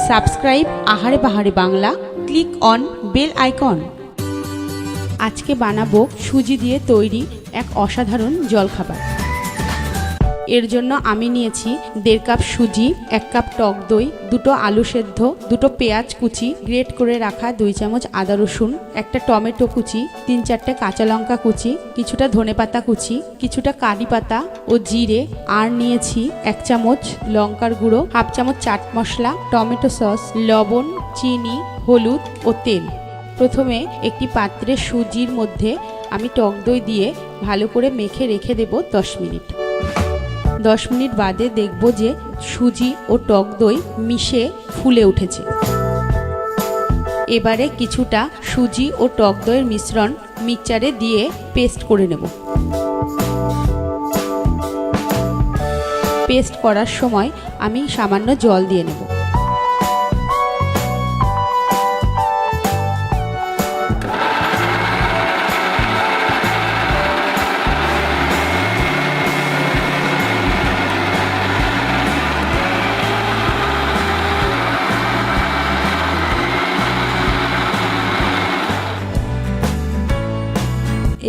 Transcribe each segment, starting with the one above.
Subscribe আহারে বাহারে Bangla, click on bell icon. আজকে বানাবো সুজি দিয়ে তৈরি এক অসাধারণ জলখাবার। এর জন্য আমি নিয়েছি 1.5 কাপ সুজি, 1 কাপ টক দই, 2টো আলু সেদ্ধ, 2টো পেঁয়াজ কুচি, গ্রেট করে রাখা 2 চামচ আদা রসুন, একটা টমেটো কুচি, 3-4টে কাঁচা লঙ্কা কুচি, কিছুটা ধনেপাতা কুচি, কিছুটা কারি পাতা ও জিরে, আর নিয়েছি 1 চামচ লঙ্কার গুঁড়ো, 1/2 চামচ চাট মশলা, টমেটো সস, লবণ, চিনি, হলুদ ও তেল। প্রথমে একটি পাত্রে সুজির মধ্যে আমি টক দই দিয়ে ভালো করে মেখে রেখে দেব 10 মিনিট। 10 মিনিট বাদে দেখব যে সুজি ও টক দই মিশে ফুলে উঠেছে। এবারে কিছুটা সুজি ও টক দইয়ের মিশ্রণ মিক্সচারে দিয়ে পেস্ট করে নেব। পেস্ট করার সময় আমি সামান্য জল দিয়ে নেব।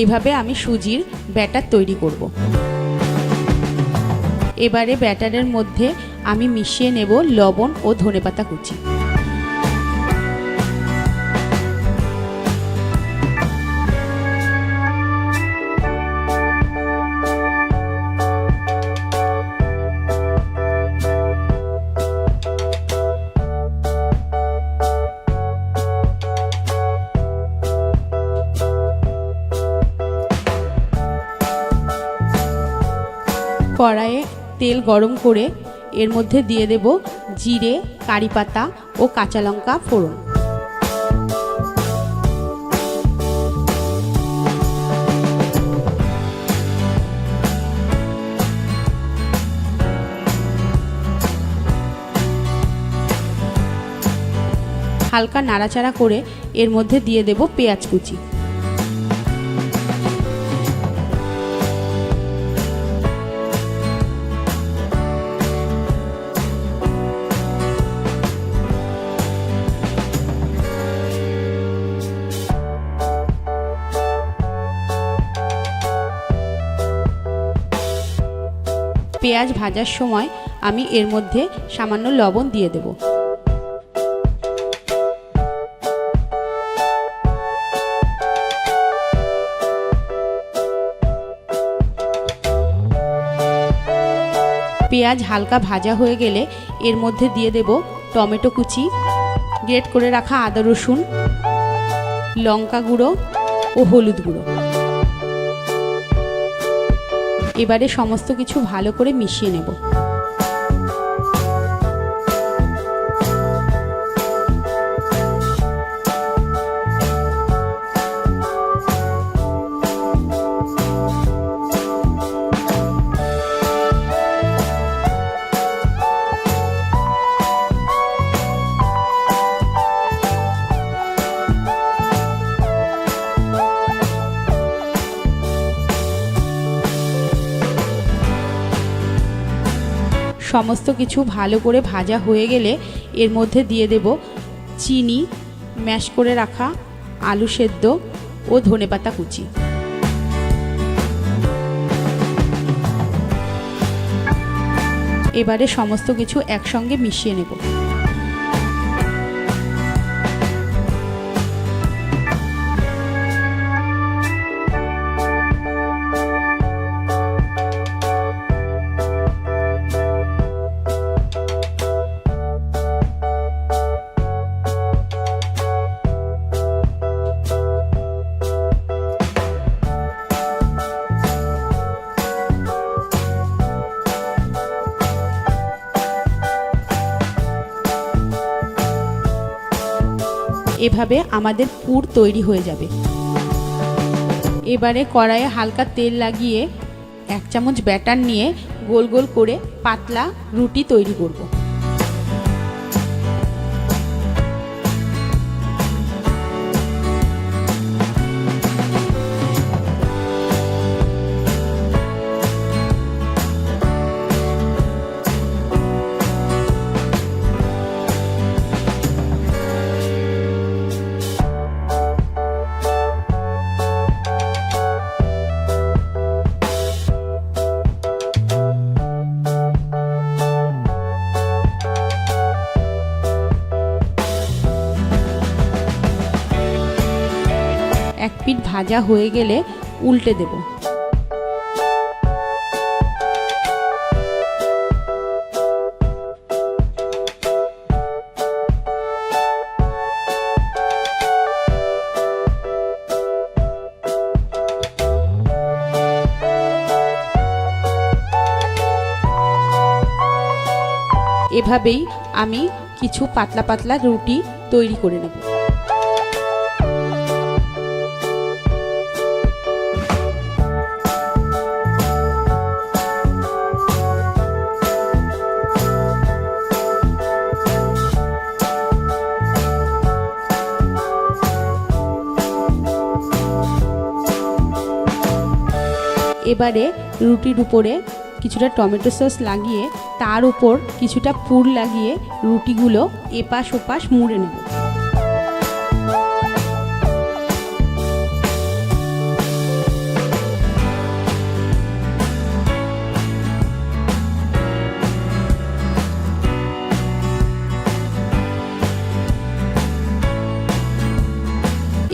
এইভাবে আমি সুজির ব্যাটার তৈরি করব। এবারে ব্যাটারের মধ্যে আমি মিশিয়ে নেব লবণ ও ধনেপাতা কুচি। কড়াইয়ে তেল গরম করে এর মধ্যে দিয়ে দেব জিরে, কারি পাতা ও কাঁচা লঙ্কা ফোড়ন। হালকা নাড়াচাড়া করে এর মধ্যে দিয়ে দেব পেঁয়াজ কুচি। পেঁয়াজ ভাজার সময় আমি এর মধ্যে সামান্য লবণ দিয়ে দেব। পেঁয়াজ হালকা ভাজা হয়ে গেলে এর মধ্যে দিয়ে দেব টমেটো কুচি, গ্রেট করে রাখা আদা রসুন, লঙ্কা গুঁড়ো ও হলুদ গুঁড়ো। এবারে সমস্ত কিছু ভালো করে মিশিয়ে নেব। সমস্ত কিছু ভালো করে ভাজা হয়ে গেলে এর মধ্যে দিয়ে দেব চিনি, ম্যাশ করে রাখা আলু সেদ্ধ ও ধনেপাতা কুচি। এবারে সমস্ত কিছু একসঙ্গে মিশিয়ে নেব। এভাবে আমাদের পুর তৈরি হয়ে যাবে। এবারে কড়াইয়ে হালকা তেল লাগিয়ে 1 চামচ ব্যাটার নিয়ে গোল গোল করে পাতলা রুটি তৈরি করব। পিঠ ভাজা হয়ে গেলে উল্টে দেব। এভাবেই আমি কিছু পাতলা পাতলা রুটি তৈরি করে নেব। এবারে রুটির উপরে কিছুটা টমেটো সস লাগিয়ে তার উপর কিছুটা পুর লাগিয়ে রুটিগুলো এপাশ ওপাশ মুড়ে নেব।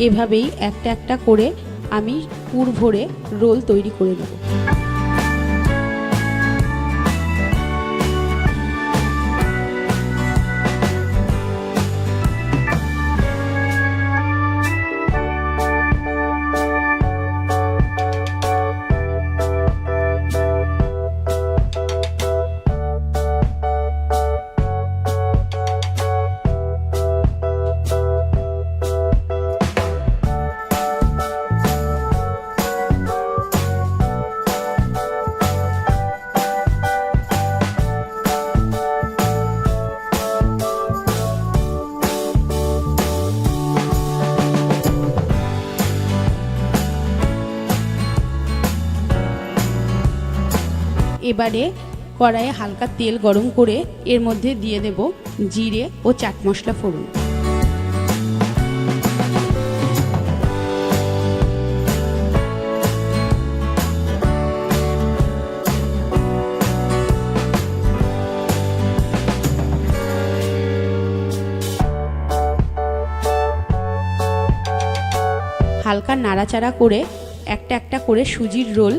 এভাবেই একটা একটা করে আমি পুর ভরে রোল তৈরি করে নেব। এবারে কড়াইয়ে হালকা তেল গরম করে এর মধ্যে দিয়ে দেব জিরে ও চাট মশলা ফোড়ন। হালকা নাড়াচাড়া করে একটা একটা করে সুজির রোল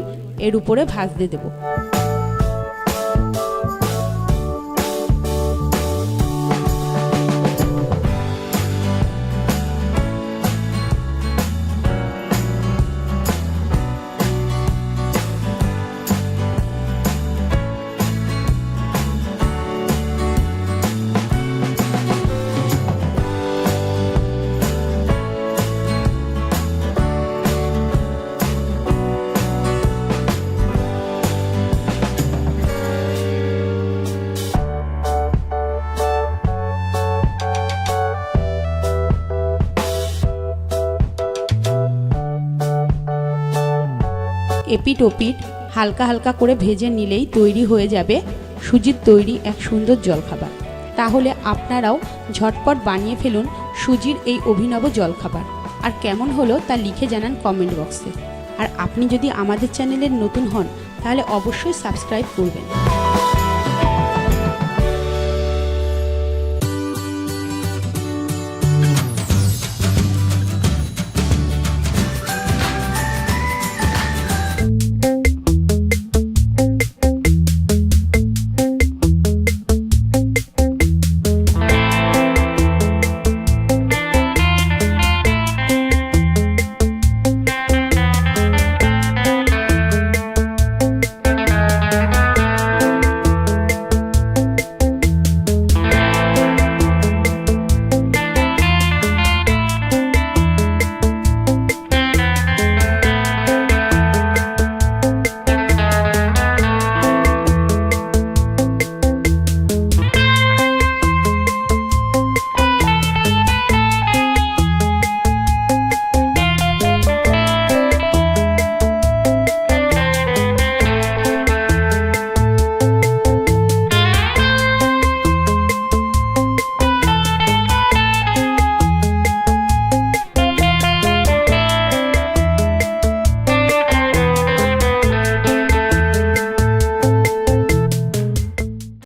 এর উপরে ভাজতে দেব। এপিট ওপিট হালকা হালকা করে ভেজে নিলেই তৈরি হয়ে যাবে সুজির তৈরি এক সুন্দর জলখাবার। তাহলে আপনারাও ঝটপট বানিয়ে ফেলুন সুজির এই অভিনব জলখাবার। আর কেমন হলো তা লিখে জানান কমেন্ট বক্সে। আর আপনি যদি আমাদের চ্যানেলের নতুন হন তাহলে অবশ্যই সাবস্ক্রাইব করবেন।